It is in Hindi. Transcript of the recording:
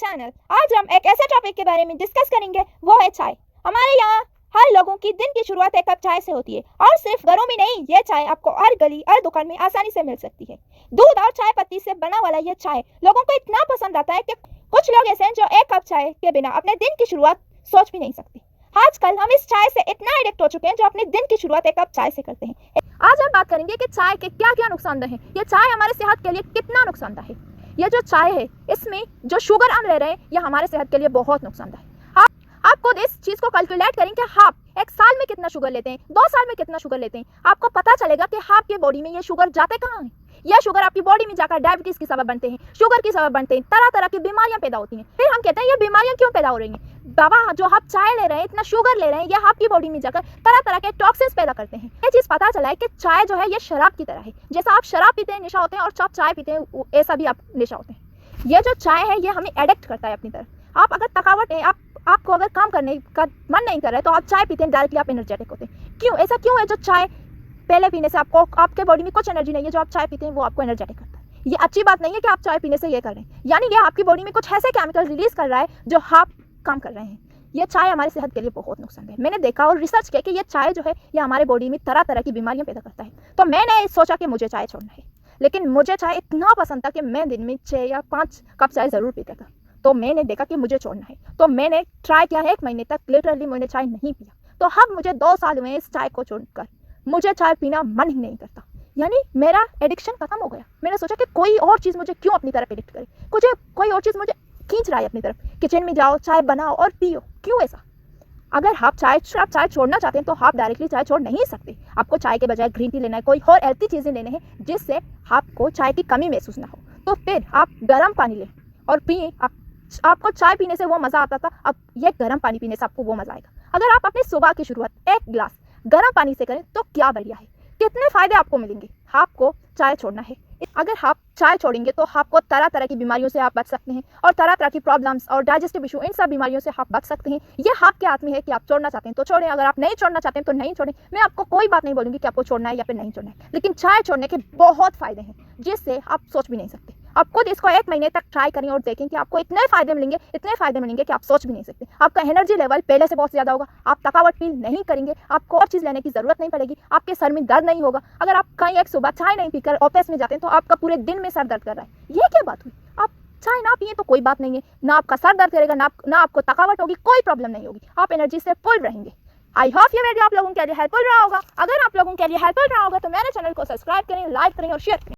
चैनल। आज हम एक ऐसे टॉपिक के बारे में डिस्कस करेंगे, वो है चाय। हमारे यहाँ हर लोगों की दिन की शुरुआत एक कप चाय से होती है, और सिर्फ घरों में नहीं, ये चाय आपको हर गली और दुकान में आसानी से मिल सकती है। दूध और चाय पत्ती से बना वाला ये चाय लोगों को इतना पसंद आता है कि कुछ लोग ऐसे हैं जो एक कप चाय के बिना अपने दिन की शुरुआत सोच भी नहीं सकते। आजकल हम इस चाय से इतना एडिक्ट हो चुके हैं जो अपने दिन की शुरुआत एक कप चाय से करते हैं। आज हम बात करेंगे कि चाय के क्या क्या नुकसानदेह हैं, ये चाय हमारे सेहत के लिए कितना नुकसानदेह है। ये जो चाय है, इसमें जो शुगर हम ले रहे हैं, यह हमारे सेहत के लिए बहुत नुकसानदेह है। आप खुद इस चीज को कैलकुलेट करें कि आप एक साल में कितना शुगर लेते हैं, 2 साल में कितना शुगर लेते हैं, आपको पता चलेगा कि आपके बॉडी में ये शुगर जाते कहाँ हैं। यह शुगर आपकी बॉडी में जाकर डायबिटीज की सबब बनते हैं, शुगर की सबब बनते हैं, तरह तरह की बीमारियां पैदा होती हैं। फिर हम कहते हैं ये बीमारियां क्यों पैदा हो रही हैं? बाबा, जो आप चाय ले रहे हैं, इतना शुगर ले रहे हैं, ये आपकी बॉडी में जाकर तरह तरह के टॉक्सिन्स पैदा करते हैं। ये चीज पता चला है कि चाय जो है ये शराब की तरह है। जैसा आप शराब पीते हैं नशा होते हैं, और आप चाय पीते हैं ऐसा भी आप नशा होते हैं। ये जो चाय है ये हमें एडिक्ट करता है अपनी तरफ। आप अगर थकावट है, आपको अगर काम करने का मन नहीं कर रहा है, तो आप चाय पीते हैं, डायरेक्टली आप एनर्जेटिक होते हैं। क्यों ऐसा क्यों है? जो चाय पहले पीने से आपके बॉडी में कुछ एनर्जी नहीं है, जो आप चाय पीते हैं वो आपको एनर्जेटिक करता है। ये अच्छी बात नहीं है कि आप चाय पीने से ये कर रहे हैं, यानी ये आपकी बॉडी में कुछ ऐसे केमिकल रिलीज कर रहा है जो आप काम कर रहे हैं। ये चाय हमारी सेहत के लिए बहुत नुकसानदेह है। मैंने देखा और रिसर्च किया कि ये चाय जो है ये हमारे बॉडी में तरह तरह की बीमारियां पैदा करता है। तो मैंने सोचा कि मुझे चाय छोड़ना है, लेकिन मुझे चाय इतना पसंद था कि मैं दिन में 6 या 5 कप चाय जरूर पीता था। तो मैंने देखा कि मुझे छोड़ना है, तो मैंने ट्राई किया है 1 महीने तक। लिटरली मैंने चाय नहीं पिया। तो अब मुझे 2 साल हुए इस चाय को छोड़कर, मुझे चाय पीना मन ही नहीं करता, यानी मेरा एडिक्शन खत्म हो गया। मैंने सोचा कि कोई और चीज़ मुझे क्यों अपनी तरफ एडिक्ट करे, कोई और चीज़ मुझे खींच रहा है अपनी तरफ। किचन में जाओ, चाय बनाओ और पियो, क्यों ऐसा? अगर आप चाय छोड़ना चाहते हैं तो आप डायरेक्टली चाय छोड़ नहीं सकते। आपको चाय के बजाय ग्रीन टी लेना है, कोई और हेल्थी चीज़ें लेने हैं जिससे आपको चाय की कमी महसूस ना हो। तो फिर आप गर्म पानी लें और पिए। आपको चाय पीने से वो मज़ा आता था, अब ये गर्म पानी पीने से आपको वो मज़ा आएगा। अगर आप अपनी सुबह की शुरुआत 1 गिलास गर्म पानी से करें तो क्या बढ़िया है, कितने फ़ायदे आपको मिलेंगे। आपको चाय छोड़ना है। अगर आप चाय छोड़ेंगे तो आपको तरह तरह की बीमारियों से आप बच सकते हैं, और तरह तरह की प्रॉब्लम्स और डाइजेस्टिव इशू, इन सब बीमारियों से आप बच सकते हैं। ये आपके हाथ में है कि आप छोड़ना चाहते हैं तो छोड़ें, अगर आप नहीं छोड़ना चाहते हैं तो नहीं छोड़ें। मैं आपको कोई बात नहीं बोलूँगी कि आपको छोड़ना है या फिर नहीं छोड़ना है, लेकिन चाय छोड़ने के बहुत फ़ायदे हैं जिससे आप सोच भी नहीं सकते। आप खुद इसको 1 महीने तक ट्राई करें और देखें कि आपको इतने फ़ायदे मिलेंगे कि आप सोच भी नहीं सकते। आपका एनर्जी लेवल पहले से बहुत ज़्यादा होगा, आप थकावट फील नहीं करेंगे, आपको और चीज़ लेने की ज़रूरत नहीं पड़ेगी, आपके सर में दर्द नहीं होगा। अगर आप कहीं एक सुबह चाय नहीं पीकर ऑफिस में जाते हैं तो आपका पूरे दिन में सर दर्द कर रहा है, ये क्या बात हुई? आप चाय ना पिए तो कोई बात नहीं है, ना आपका सर दर्द करेगा, ना आपको थकावट होगी, कोई प्रॉब्लम नहीं होगी, आप एनर्जी से फुल रहेंगे। आई होप ये वीडियो आप लोगों के लिए हेल्पफुल रहा होगा। अगर आप लोगों के लिए हेल्पफुल रहा होगा तो मेरे चैनल को सब्सक्राइब करें, लाइक करें और शेयर करें।